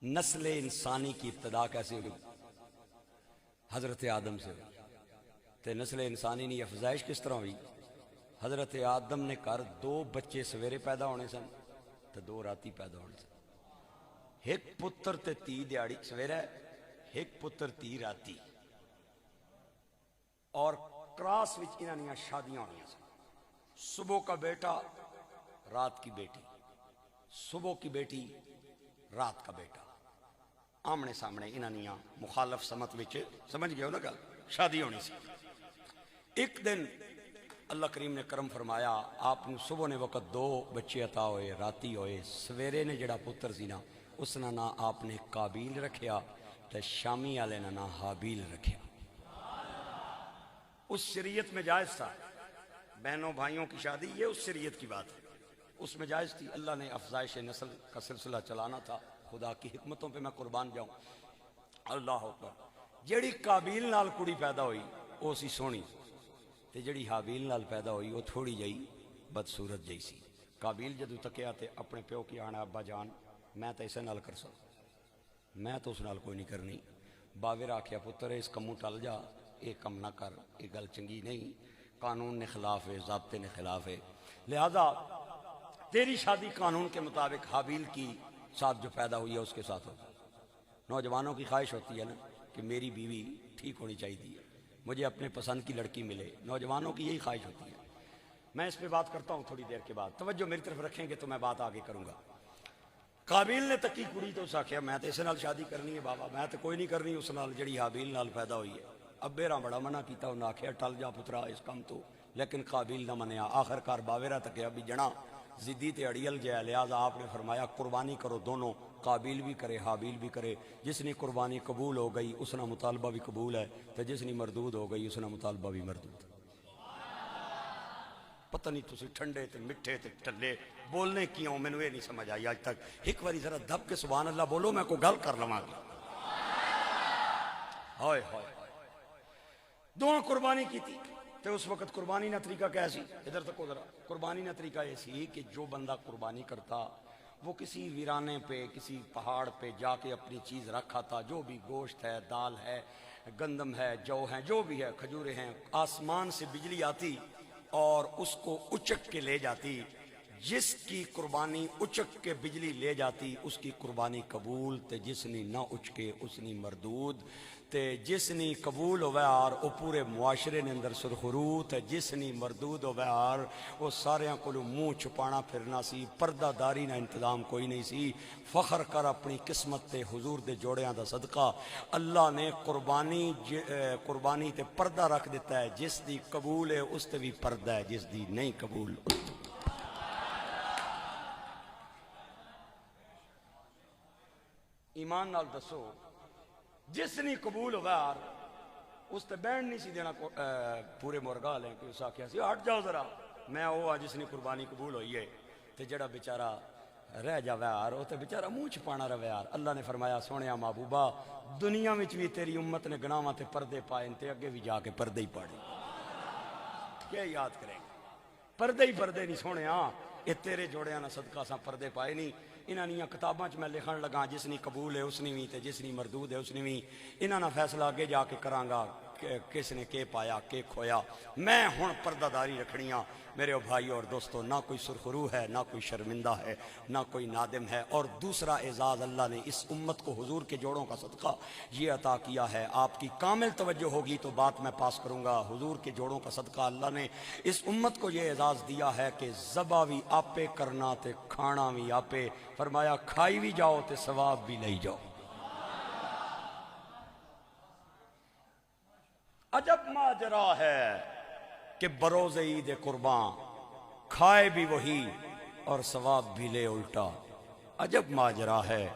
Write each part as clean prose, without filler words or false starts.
نسل انسانی کی ابتدا کیسے ہوئی؟ حضرت آدم سے ہوئی۔ تے نسل انسانی نے افزائش کس طرح ہوئی؟ حضرت آدم نے کر 2 بچے سویرے پیدا ہونے سن تے 2 راتی پیدا ہونے سن۔ ایک پتر تے 30 دیہڑی سویرے، ایک پتر 30 راتی، اور کراس وچ انہاں دیاں شادیاں ہونیاں سن۔ صبح کا بیٹا رات کی بیٹی، صبح کی بیٹی رات کا بیٹا، آمنے سامنے انہاں دیاں مخالف سمت وچ، سمجھ گئے ہو نا گل، شادی ہونی سی۔ ایک دن اللہ کریم نے کرم فرمایا، آپ نے صبح نے وقت 2 بچے عطا ہوئے، راتی ہوئے، سویرے نے جڑا پتر سی نا اس نا نہ آپ نے قابیل رکھیا تے شامی والے نا نہ حابیل رکھیا۔ اس شریعت میں جائز تھا، بہنوں بھائیوں کی شادی، یہ اس شریعت کی بات ہے، اس میں جائز تھی۔ اللہ نے افزائش نسل کا سلسلہ چلانا تھا، خدا کی حکمتوں پہ میں قربان جاؤں۔ اللہ اکبر۔ جیڑی قابیل نال کڑی پیدا ہوئی وہ سی سونی، تے جڑی حابیل نال پیدا ہوئی وہ تھوڑی جئی بدصورت جئی سی۔ قابیل جدو تکیا تے اپنے پیو کی آنا، ابا جان میں تو اسے نال کر سکتا، میں تو اس نال کوئی نہیں کرنی۔ باویر آکھیا پتر اس کموں ٹل جا، یہ کم نہ کر، یہ گل چنگی نہیں، قانون نے خلاف ہے، ضابطے نے خلاف ہے، لہذا تیری شادی قانون کے مطابق حابیل کی ساتھ جو پیدا ہوئی ہے اس کے ساتھ ہوگی۔ نوجوانوں کی خواہش ہوتی ہے نا کہ میری بیوی ٹھیک ہونی چاہیے، مجھے اپنے پسند کی لڑکی ملے، نوجوانوں کی یہی خواہش ہوتی ہے۔ میں اس پہ بات کرتا ہوں تھوڑی دیر کے بعد، توجہ میری طرف رکھیں گے تو میں بات آگے کروں گا۔ قابیل نے تکی کڑی تو اس آخیا میں تو اس نال شادی کرنی ہے بابا، میں تو کوئی نہیں کرنی اس نال جڑی حابیل نال پیدا ہوئی ہے۔ ابے بڑا منع کیتا، انہاں آخیا ٹل جا پترا اس کام تو، لیکن قابیل نہ منیا۔ آخر کار باویرا تکیا بھی جنا ضدی تے اڑیل جائے، لہذا آپ نے فرمایا قربانی کرو دونوں، قابیل بھی کرے حابیل بھی کرے۔ جس نے قربانی قبول ہو گئی اس نے مطالبہ بھی قبول ہے، تو جس نے مردود ہو گئی اس نے مطالبہ بھی مردود۔ پتہ نہیں تسی ٹھنڈے تے مٹھے تے ٹھلے بولنے کیوں، میں نے یہ نہیں سمجھ آئی آج تک۔ ایک باری ذرا دب کے سبحان اللہ بولو، میں کوئی گل کر لواں گا۔ ہائے ہائے، دونوں قربانی کی تھی۔ تو اس وقت قربانی نہ طریقہ کیا سی؟ ادھر تک ذرا، قربانی نہ طریقہ یہ سی کہ جو بندہ قربانی کرتا وہ کسی ویرانے پہ، کسی پہاڑ پہ جا کے اپنی چیز رکھا تھا، جو بھی گوشت ہے، دال ہے، گندم ہے، جو ہے، جو بھی ہے، کھجورے ہیں، آسمان سے بجلی آتی اور اس کو اچک کے لے جاتی۔ جس کی قربانی اچک کے بجلی لے جاتی اس کی قربانی قبول، تے جس نے نہ اچکے اس نے مردود۔ تے جس نے قبول ہوئے اور وہ پورے معاشرے نے اندر سرخرو، تے جس نے مردود ہوئے اور وہ ساریاں کو منہ چھپانا پھرنا سی، پردہ داری نہ انتظام کوئی نہیں سی۔ فخر کر اپنی قسمت تے حضور دے جوڑیاں دا صدقہ، اللہ نے قربانی تے پردہ رکھ دیتا ہے، جس دی قبول ہے اس تے بھی پردہ ہے، جس دی نہیں قبول اس تے۔ ایمان نال دسو، جس نے قبول ہوا اور اس تے بینڈ نہیں سی دینا پورے مرغا لیں کہ اس آخیا سی ہٹ جاؤ ذرا، میں وہ جس نے قربانی قبول ہوئی ہے، تے جڑا بیچارہ رہ جاوے اور وہ تے بیچارہ منہ چھپانا رہے یار۔ اللہ نے فرمایا سونیا محبوبہ دنیا وچ بھی تیری امت نے گناہاں تے پردے پائے تے اگے بھی جا کے پردے ہی پاڑے، کیا یاد کریں گے؟ پردے ہی پردے نہیں سونیا، یہ تیرے جوڑیاں نہ صدقہ سا پردے پائے نہیں۔ انہاں نیاں کتاباں چ میں لکھن لگا جس نے قبول ہے اس نے بھی تے جس نے مردود ہے اس نے بھی، انہاں نہ فیصلہ اگے جا کے کراں گا کس نے کے پایا کے کھویا۔ میں ہن پردہ داری رکھنیاں میرے بھائی اور دوستو، نہ کوئی سرخرو ہے، نہ کوئی شرمندہ ہے، نہ کوئی نادم ہے۔ اور دوسرا اعزاز اللہ نے اس امت کو حضور کے جوڑوں کا صدقہ یہ عطا کیا ہے۔ آپ کی کامل توجہ ہوگی تو بات میں پاس کروں گا۔ حضور کے جوڑوں کا صدقہ اللہ نے اس امت کو یہ اعزاز دیا ہے کہ ذبح بھی آپے کرنا تے کھانا بھی آپے، فرمایا کھائی بھی جاؤ تے ثواب بھی لے جاؤ۔ عجب ماجرا ہے کہ بروز عید قرباں کھائے بھی وہی اور ثواب بھی لے الٹا۔ عجب ماجرا ہے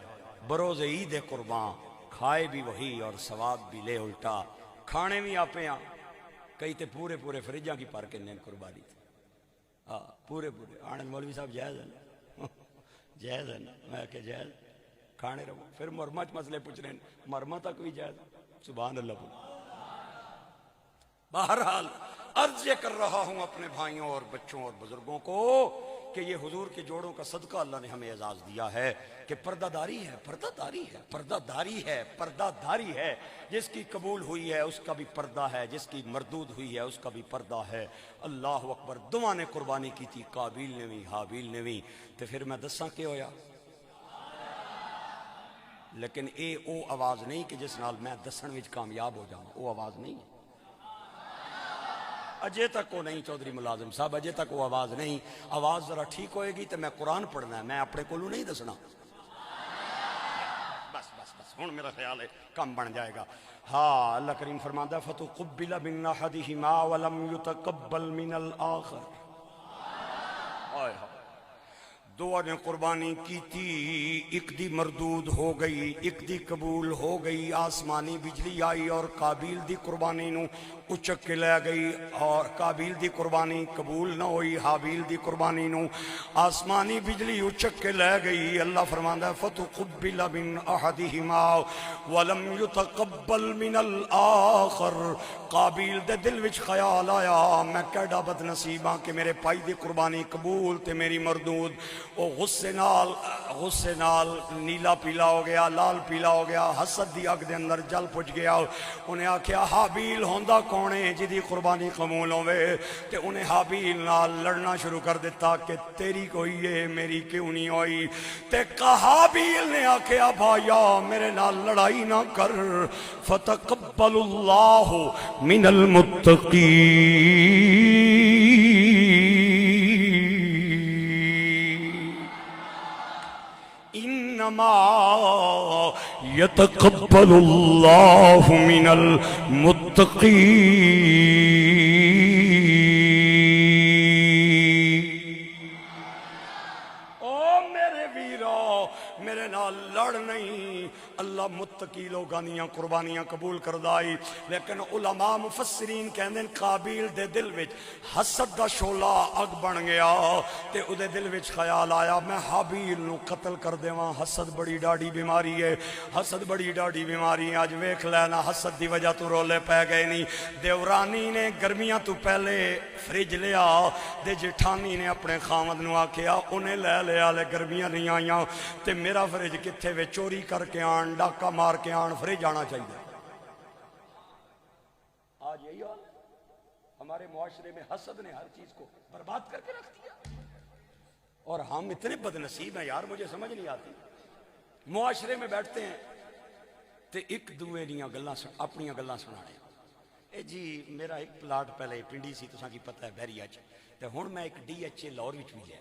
بروز عید قرباں کھائے بھی وہی اور ثواب بھی لے الٹا۔ کھانے بھی آپے ہاں، کئی تے پورے پورے فریجاں کی پر کے نین قربانی تھی، ہاں پورے پورے۔ آنند مولوی صاحب جائز ہے نا، جائز ہے نا، میں کہ جائز کھانے رہو۔ پھر مرمت مسئلے پوچھ رہے ہیں، مرمت تک بھی جائز، سبحان اللہ بول۔ بہرحال عرض یہ کر رہا ہوں اپنے بھائیوں اور بچوں اور بزرگوں کو کہ یہ حضور کے جوڑوں کا صدقہ اللہ نے ہمیں اعزاز دیا ہے کہ پردہ داری ہے، پردہ داری ہے، پردہ داری ہے، پردہ داری ہے۔ جس کی قبول ہوئی ہے اس کا بھی پردہ ہے، جس کی مردود ہوئی ہے اس کا بھی پردہ ہے۔ اللہ اکبر۔ دونوں نے قربانی کی تھی، قابیل نے بھی حابیل نے بھی۔ تو پھر میں دساں کہ ہویا، لیکن اے او آواز نہیں کہ جس نال میں دسن وچ کامیاب ہو جاؤں، او آواز نہیں ہے۔ اجے تک وہ نہیں چودھری ملازم صاحب، اجے تک وہ آواز نہیں۔ آواز ذرا ٹھیک ہوئے گی تو میں قرآن پڑھنا ہے، میں اپنے کولوں نہیں دسنا۔ بس بس بس ہن میرا خیال ہے کم بن جائے گا۔ ہاں اللہ کریم فرماتا ہے فَتُقُبِّلَ مِنْ أَحَدِهِمَا وَلَمْ يُتَقَبَّلْ مِنَ الْآخَرِ۔ آئے ہاں، دو نے قربانی کی تھی، ایک دی مردود ہو گئی، ایک دی قبول ہو گئی۔ آسمانی بجلی آئی اور قابیل دی قربانی نو اچک کے لے گئی، اور قابیل دی قربانی قبول نہ ہوئی۔ حابیل دی قربانی نو آسمانی بجلی اچک کے لے گئی۔ اللہ فرماندا ہے فَتُقُبِّلَ مِنْ أَحَدِهِمَا وَلَمْ يُتَقَبَّلْ مِنَ الْآخَرِ۔ قابیل دے دل وچ خیال آیا میں کیڈا بد نصیب ہاں کہ میرے بھائی دی قربانی قبول تے میری مردود۔ وہ غصے نال نیلا پیلا ہو گیا، لال پیلا ہو گیا، حسد دی اگ دے اندر جل پج گیا۔ انہیں آکھیا حابیل ہوندا کون ہے جدی قربانی قبول ہوئے؟ تے انہیں حابیل نال لڑنا شروع کر دیتا کہ تیری کوئی ہے میری کیوں نہیں ہوئی؟ تے حابیل نے آکھیا بھایا میرے نال لڑائی نہ کر، فتقبل اللہ من انما یتقبل اللہ من المتقین۔ او میرے ویرو میرے نال لڑ نہیں، اللہ متقی لوگاں دیاں قربانیاں قبول کردائی۔ لیکن علماء مفسرین کہندے قابیل دے دل وچ حسد دا شعلہ اگ بن گیا تے او دے دل وچ خیال آیا میں حابیل نو قتل کر دیواں۔ حسد بڑی ڈاڑی بیماری ہے، حسد بڑی ڈاڑی بیماری ہے۔ اج ویکھ لینا حسد دی وجہ تو رولے پے گئے نہیں۔ دیورانی نے گرمیاں تو پہلے فریج لیا، دے جٹھانی نے اپنے خامد نو آکھیا انہیں لے لیا لے گرمیاں نہیں آئیاں تے میرا فریج کتھے وے، چوری کر کے آن، ڈاکہ مار کے آن، فریج آنا چاہیے۔ آج یہی حال ہے ہمارے معاشرے میں، حسد نے ہر چیز کو برباد کر کے رکھ دیا، اور ہم اتنے بد نصیب ہیں یار، مجھے سمجھ نہیں آتی۔ معاشرے میں بیٹھتے ہیں تے ایک دوے دیاں گلاں اپنی گلاں سنانے۔ اے جی میرا ایک پلاٹ پہلے پنڈی سی تساں کی پتہ ہے بحریہ چ، تے ہن میں ایک ڈی ایچ اے لاہور وچ ملیا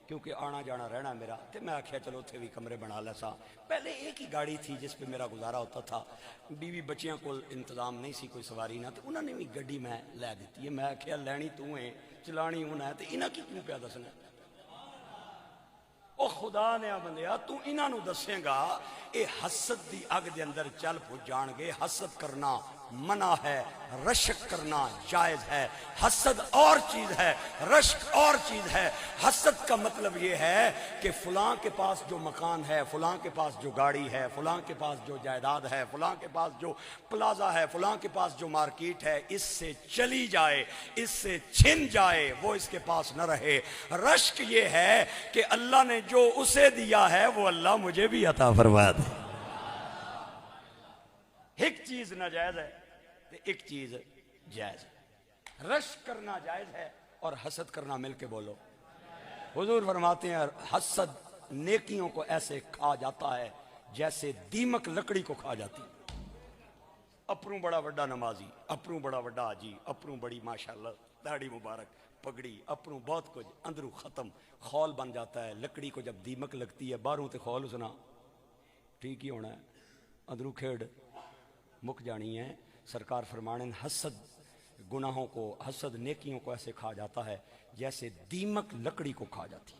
کیونکہ آنا جانا رہنا میرا، تے میں آکھیا چلو اتھے بھی کمرے بنا لے سا۔ پہلے ایک ہی گاڑی تھی جس پہ میرا گزارا ہوتا تھا، بیوی بچیاں کو انتظام نہیں سی کوئی سواری نہ، تو انہوں نے بھی گڈی میں لے دیتی ہے۔ میں آکھیا لینی تو ہے چلانی انہیں ہے، تے انہاں کی کیوں پیا دسنا؟ او خدا نے بندیا تو انہاں نو دسیں گا، اے حسد دی اگ دے اندر چل پھج جان گے۔ حسد کرنا منع ہے، رشک کرنا جائز ہے۔ حسد اور چیز ہے، رشک اور چیز ہے۔ حسد کا مطلب یہ ہے کہ فلاں کے پاس جو مکان ہے، فلاں کے پاس جو گاڑی ہے، فلاں کے پاس جو جائیداد ہے، فلاں کے پاس جو پلازا ہے، فلاں کے پاس جو مارکیٹ ہے، اس سے چلی جائے، اس سے چھن جائے، وہ اس کے پاس نہ رہے۔ رشک یہ ہے کہ اللہ نے جو اسے دیا ہے وہ اللہ مجھے بھی عطا فرما دے۔ ایک چیز ناجائز ہے ایک چیز جائز ہے۔ رشک کرنا جائز ہے اور حسد کرنا مل کے بولو۔ حضور فرماتے ہیں حسد نیکیوں کو ایسے کھا جاتا ہے جیسے دیمک لکڑی کو کھا جاتی۔ اپنوں بڑا وڈا نمازی، اپنوں بڑا وڈا حاجی، اپنوں بڑی ماشاءاللہ داڑھی مبارک پگڑی، اپنوں بہت کچھ، اندروں ختم، خول بن جاتا ہے۔ لکڑی کو جب دیمک لگتی ہے باہروں تے خول اسنا ٹھیک ہی ہونا ہے، اندروں کھیڑ مک جانی ہے۔ سرکار فرمانے حسد گناہوں کو، حسد نیکیوں کو ایسے کھا جاتا ہے جیسے دیمک لکڑی کو کھا جاتی۔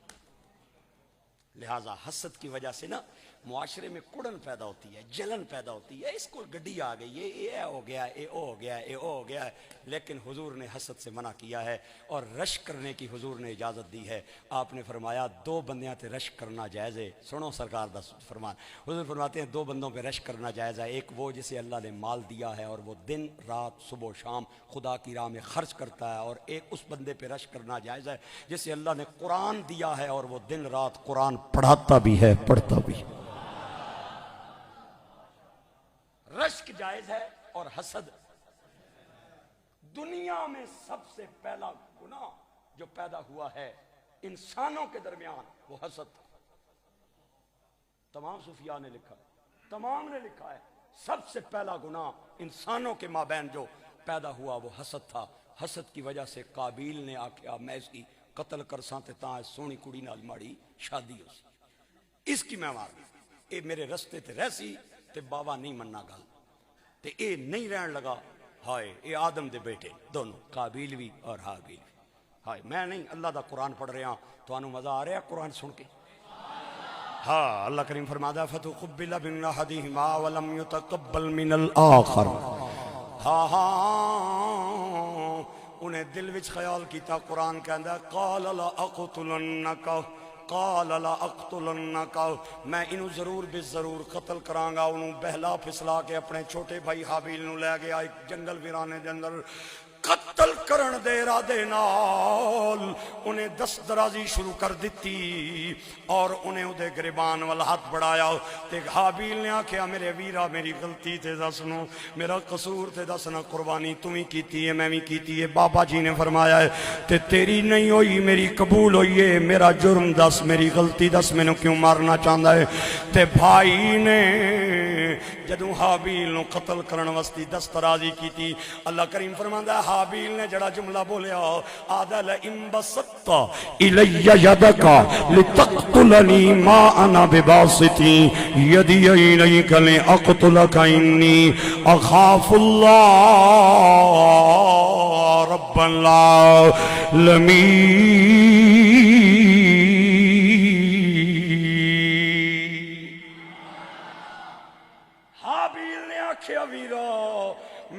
لہٰذا حسد کی وجہ سے نا معاشرے میں کڑن پیدا ہوتی ہے، جلن پیدا ہوتی ہے، اس کو گڈی آ گئی، یہ ہو گیا، یہ ہو گیا، یہ ہو گیا ہے۔ لیکن حضور نے حسد سے منع کیا ہے اور رشک کرنے کی حضور نے اجازت دی ہے۔ آپ نے فرمایا دو بندیاں تے رشک کرنا جائز ہے۔ سنو سرکار دا فرمان، حضور فرماتے ہیں دو بندوں پہ رشک کرنا جائز ہے، ایک وہ جسے اللہ نے مال دیا ہے اور وہ دن رات صبح و شام خدا کی راہ میں خرچ کرتا ہے، اور ایک اس بندے پہ رشک کرنا جائز ہے جسے اللہ نے قرآن دیا ہے اور وہ دن رات قرآن پڑھاتا بھی ہے، پڑھتا بھی ہے۔ رشک جائز ہے اور حسد دنیا میں سب سے پہلا گناہ جو پیدا ہوا ہے انسانوں کے درمیان وہ حسد تھا۔ تمام صوفیاء نے لکھا، تمام نے لکھا ہے سب سے پہلا گناہ انسانوں کے مابین جو پیدا ہوا وہ حسد تھا۔ حسد کی وجہ سے قابیل نے آکھیا میں اس کی قتل کرساں تے تاں سونی کڑی نال ماڑی شادی ہو سی، اس کی میں مار اے میرے رستے تے رہسی تے بابا نہیں مننا گل تے اے نہیں رہن لگا۔ ہائے اے آدم دے بیٹے دونوں، قابیل بھی اور حابیل بھی۔ ہائے میں نہیں اللہ دا قرآن پڑھ رہا ہوں، تو انہوں مزہ آ رہا قرآن سن کے؟ ہاں اللہ کریم فرماتا ہے فَتُقُبِّلَ مِنْ أَحَدِهِمَا وَلَمْ يُتَقَبَّلْ مِنَ الْآخَرِ۔ ہاں ہاں انہیں دل وچ خیال کیتا، قرآن کہندا ہے قَالَ لَأَقْتُلَنَّكَ قال لا اقتلنک، میں انہوں ضرور بے ضرور قتل کرانگا۔ انہوں بہلا پھسلا کے اپنے چھوٹے بھائی حابیل نو لے گیا ایک جنگل ویرانے دے اندر، قتل کرن دے ارادے نال انہیں دست درازی شروع کر دیتی اور انہیں ادھے گریبان والا ہاتھ بڑھایا تے حابیل نے آکھیا میرے ویرا میری غلطی تے دسنو، میرا قصور تے دسنا، قربانی تمہیں کیتی ہے میں بھی کیتی ہے۔ بابا جی نے فرمایا ہے تے تیری نہیں ہوئی میری قبول ہوئی ہے، میرا جرم دس، میری غلطی دس، میں نے کیوں مارنا چاہتا ہے؟ تے بھائی نے جدوں حابیل نو قتل کرن واسطے دسترازی کیتی، اللہ کریم فرماندا ہے حابیل نے جڑا جملہ بولیا آدھا لئن بسطت الی یدک لتقتلنی ما انا بباسط یدی الیک لاقتلک انی اخاف اللہ رب العالمین۔ ویرا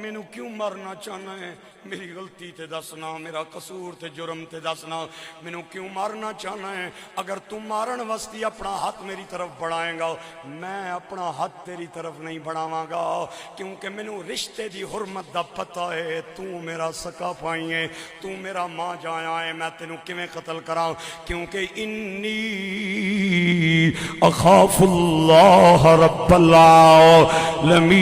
مینوں کیوں مرنا چاہنا ہے؟ میری غلطی تے دسنا، میرا قصور تے جرم تے دسنا، مینوں کیوں مارنا چاہنا ہے؟ اگر تم مارن واسطے اپنا ہاتھ میری طرف بڑھائیں گا، میں اپنا ہاتھ تیری طرف نہیں بڑھاواں گا، کیونکہ مینوں رشتے دی حرمت دا پتہ ہے۔ تو میرا سکا پائی ہے، تو میرا ماں جایا ہے، میں تینوں کیویں قتل کراں؟ کیونکہ انی اخاف اللہ رب العالمین۔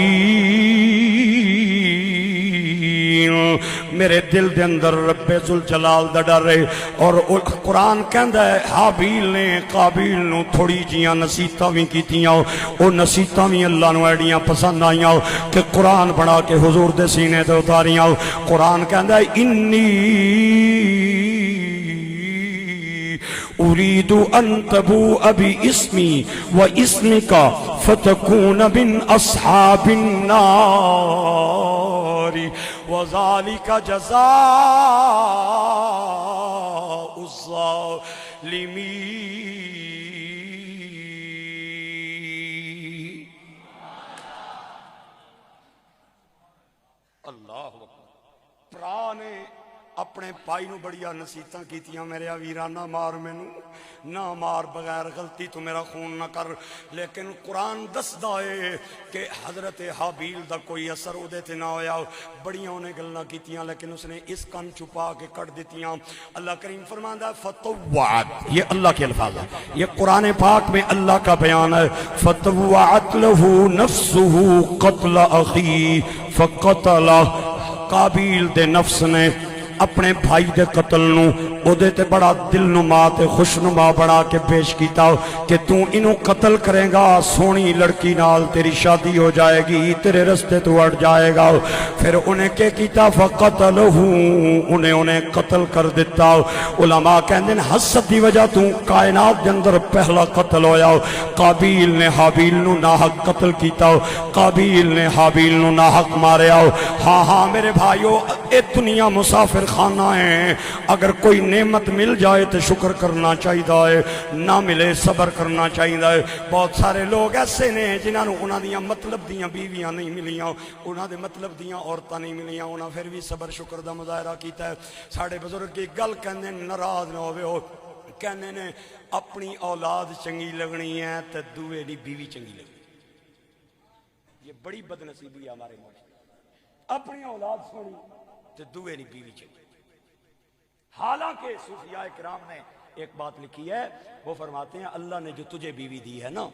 میرے دل دے اندر رب ذوالجلال دا ڈر ہے۔ اور قرآن کہندا ہے حابیل نے قابیل نو تھوڑی جیاں نصیحتاں وی کیتیاں، او نصیحتاں وی اللہ نو ایڈیاں پسند آئیاں کہ قرآن بنا کے حضور دے سینے تے اتاریاں۔ قرآن کہندا ہے انی اريد ان تبوء باسمي واسمك فتكون من اصحاب النار وذلك جزاء الظالمين۔ اللہ اکبر۔ پرا نے اپنے پائی نو بڑیا نصیحتاں کیتیاں، میرے ویرا نہ مار، مینوں نہ مار، بغیر غلطی تو میرا خون نہ کر۔ لیکن قرآن دسدا ہے کہ حضرت حابیل دا کوئی اثر اودے تے نہ ہویا، بڑیاں انہیں گلاں کیتیاں لیکن اس نے اس کن چھپا کے کٹ دیتیاں۔ اللہ کریم فرماندا ہے فطوعت، یہ اللہ کے الفاظ ہے، یہ قرآن پاک میں اللہ کا بیان ہے۔ فطوعت له نفسه قتل اخی فقتل، قابیل دے نفس نے اپنے بھائی دے قتل نو اودے تے بڑا دل نما تے خوشنما بنا کے پیش کیتا کہ تو انہوں قتل کرے گا، سونی لڑکی نال تیری شادی ہو جائے گی، تیرے رستے تو اڑ جائے گا۔ پھر انہیں کیا کیتا فقتلہ، انہیں قتل کر دیتا۔ علماء کہندے ہیں حسد دی وجہ تو کائنات دے اندر پہلا قتل ہویا۔ قابیل نے حابیل نو ناحق قتل کیتا، قابیل نے حابیل نو ناحق ماریا۔ ہاں ہاں میرے بھائیو، اے دنیا مسافر خاطر خانہ ہے، اگر کوئی نعمت مل جائے تو شکر کرنا چاہیے، نہ ملے صبر کرنا چاہیے۔ بہت سارے لوگ ایسے نے جنہاں نوں انہاں دیاں مطلب دیاں بیویاں نہیں ملیاں، انہاں دے مطلب دیاں عورتاں نہیں ملیاں، انہاں پھر بھی صبر شکر دا مظاہرہ کیتا ہے۔ ساڑھے بزرگ کی گل کہندے ناراض نہ ہوئے ہو، کہنے نے اپنی اولاد چنگی لگنی ہے تو دوے دی بیوی چنگی لگنی۔ یہ بڑی بدنصیبی ہے ہمارے معاشرے، اپنی اولاد سونی تو دوے دی بیوی چنگی۔ حالانکہ صوفیاء کرام نے ایک بات لکھی ہے، وہ فرماتے ہیں اللہ نے جو تجھے بیوی دی ہے نا،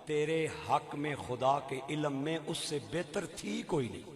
تیرے حق میں خدا کے علم میں اس سے بہتر تھی کوئی نہیں۔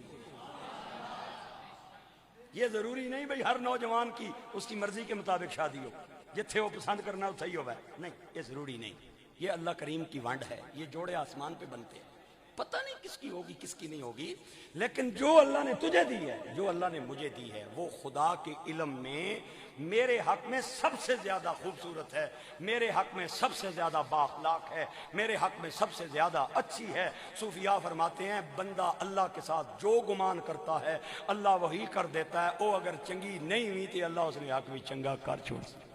یہ ضروری نہیں بھئی ہر نوجوان کی اس کی مرضی کے مطابق شادی ہو، جتھے وہ پسند کرنا اتھے ہی ہوگا، نہیں، یہ ضروری نہیں۔ یہ اللہ کریم کی ونڈ ہے، یہ جوڑے آسمان پہ بنتے ہیں، پتہ نہیں کس کی ہوگی کس کی نہیں ہوگی، لیکن جو اللہ نے تجھے دی ہے، جو اللہ نے مجھے دی ہے، وہ خدا کے علم میں میرے حق میں سب سے زیادہ خوبصورت ہے، میرے حق میں سب سے زیادہ بااخلاق ہے، میرے حق میں سب سے زیادہ اچھی ہے۔ صوفیاء فرماتے ہیں بندہ اللہ کے ساتھ جو گمان کرتا ہے اللہ وہی کر دیتا ہے، وہ اگر چنگی نہیں ہوئی تو اللہ اس نے حق بھی چنگا کر چھوڑ سکتا۔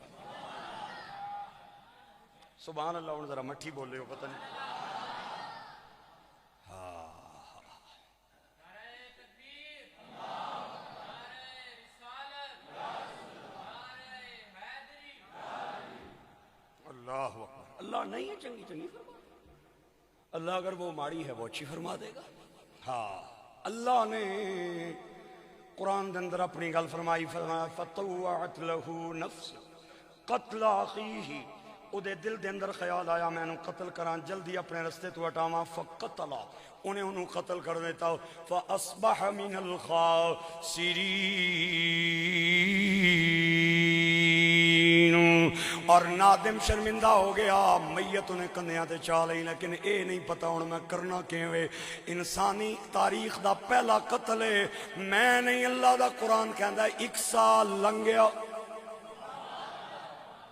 سبحان اللہ، انہوں ذرا مٹھی بول رہے ہو پتہ نہیں۔ اللہ اکبر، اللہ نہیں ہے چنگی چنگی فرما، اللہ اگر وہ ماڑی ہے وہ اچھی فرما دے گا۔ ہاں، اللہ نے قرآن دے اندر اپنی گل فرمائی، فطوعت لہو نفس قتل اخیہ، او دے دل دے اندر خیال آیا میں انہوں قتل کراں، جلدی اپنے رستے تو ہٹاواں، فقتلا، انہیں قتل کر دیتا، فاصبح من الخاسرین، اور نادم شرمندہ ہو گیا، میت انہیں کندیاں تے چالئی، لیکن اے نہیں پتا ہوں میں کرنا کیویں، انسانی تاریخ دا پہلا قتل ہے، میں نہیں، اللہ دا قرآن کہندا ہے 1 سال لنگیا،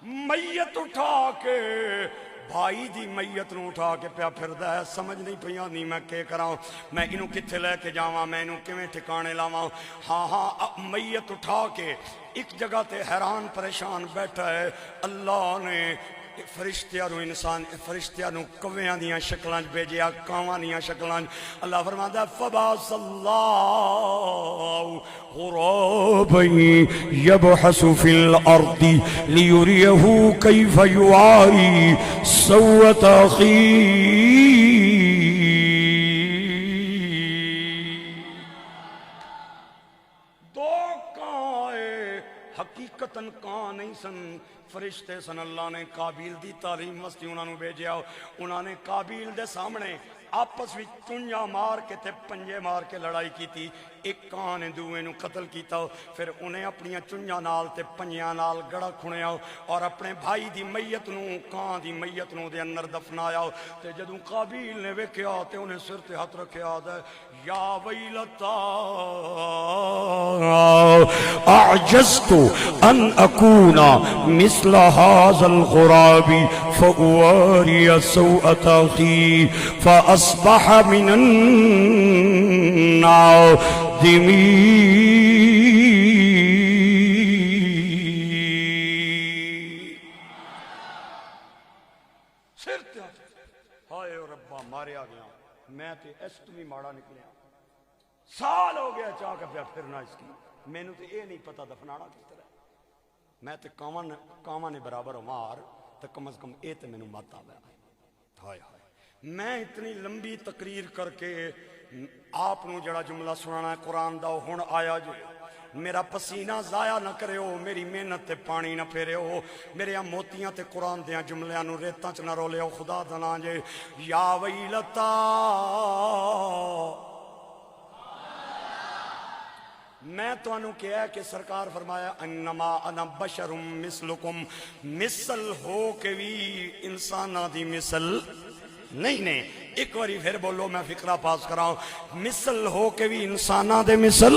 میت اٹھا کے بھائی دی میت نو اٹھا کے پیا پھردا ہے، سمجھ نہیں پیا نہیں میں کہ کراں، میں انہوں کتھے لے کے جاواں، میں انہوں کیویں ٹھکانے لاواں۔ ہاں میت اٹھا کے ایک جگہ تے حیران پریشان بیٹھا ہے، اللہ نے فرشتیاں نو فرشتیاں نو کویاں دیاں شکلاں بھیجیا، کاواں دیاں شکلاں۔ اللہ فرماتا ہے فبعث اللہ غرابا یبحث فی الارض لیریہ کیف یواری سوءۃ اخیہ۔ دو کائے حقیقتاً کان نہیں سن، فرشتے سن، اللہ نے قابیل دی تعلیم مستی انہوں نے بھیجیا، انہوں نے قابیل دے سامنے آپس وچ چنجا مار کے تے پنجے مار کے لڑائی کی تھی، ایک کان نے دوے نو قتل کیتا، پھر انہیں اپنی چنجا نال تے پنجیاں نال گڑا کھنیا اور اپنے بھائی دی میت نو کان دی میت نو دے اندر دفنایا، تے جدوں قابیل نے ویکھیا تے انہیں سر تے ہاتھ رکھیا، یا ویلتا اعجزت ان اکون مثل هذا الغراب فأواری سوءۃ اخی فاصبح من النادمین۔ سر تے ہائے ربا ماریا گیا، میں تے اس تو بھی ماڑا نکلیا، سال ہو گیا چاہ کے پیا پھرنا اس کی، میں نے تو یہ نہیں پتا دفنانا کس طرح، میں تے کاواں نے برابر مار تو کم از کم اے تے میں نے مات آ گیا۔ ہائے ہائے، میں اتنی لمبی تقریر کر کے آپ نو جڑا جملہ سنانا ہے قرآن دا ہن آیا جو، میرا پسینہ ضائع نہ کرے ہو، میری محنت تے پانی نہ پھیرے ہو، میرے موتیاں تے قرآن دیاں جملیاں نو ریتاں چ نہ رولے ہو، خدا دنا جے یا ویلتا۔ میں تو انہوں کیا ہے کہ سرکار فرمایا انما انا بشر مثلکم، مثل ہو کے بھی انسانہ دی مثل نہیں نے، ایک باری پھر بولو میں فقرہ پاس کراؤں، مثل ہو کے بھی انسانہ دے مثل،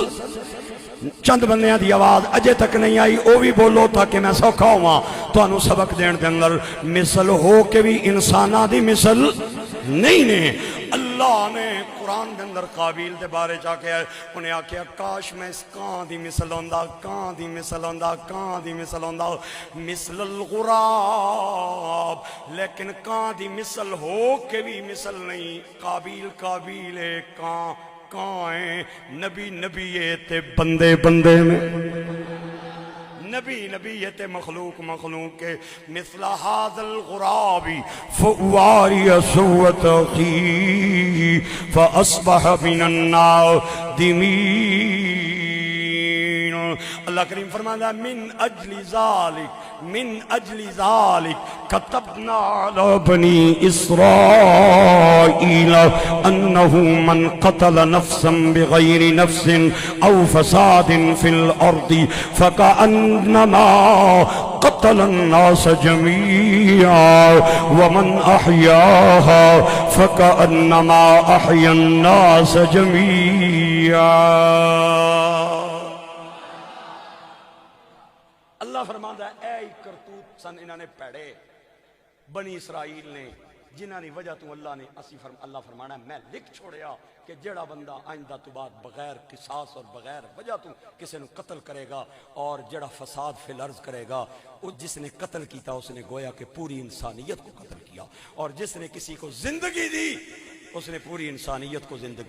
چند بندیاں دی آواز اجے تک نہیں آئی، او بھی بولو تاکہ میں سوکھا ہوا تو انہوں سبق دین دے اندر، مثل ہو کے بھی انسانہ دی مثل نہیں نے، اللہ اللہ نے قرآن کے اندر قابیل دے بارے جا کے انہیں آکھیا کاش میں اس کان دی مثل ہوندا، کان دی مثل ہوندا، کان دی مثل ہوندا، مثل الغراب، لیکن کان دی مثل ہو کے بھی مثل نہیں۔ قابیل ہے، کان ہے، نبی ہے تے بندے میں، نبی ہے تے مخلوق کے۔ مثل هذا الغراب فواری صوت اخی فاصبح من النادمین۔ اللہ کریم فرماتا من اجل ذالک كتبنا على بني إسرائيل أنه من قتل نفسا بغير نفس أو فساد في الأرض فكأنما قتل الناس جميعا ومن أحياها فكأنما أحيا الناس جميعا۔ اللہ فرماتا ہے اے کرتوت سن انہوں نے پیڑے بنی اسرائیل نے، جنہاں دی وجہ تو اللہ نے اللہ فرمانا ہے میں لکھ چھوڑیا کہ جڑا بندہ آئندہ تو بعد بغیر قصاص اور بغیر وجہ تو کسی نے قتل کرے گا اور جڑا فساد فی الارض کرے گا، جس نے قتل کیتا اس نے گویا کہ پوری انسانیت کو قتل کیا، اور جس نے کسی کو زندگی دی اس نے پوری انسانیت کو زندگی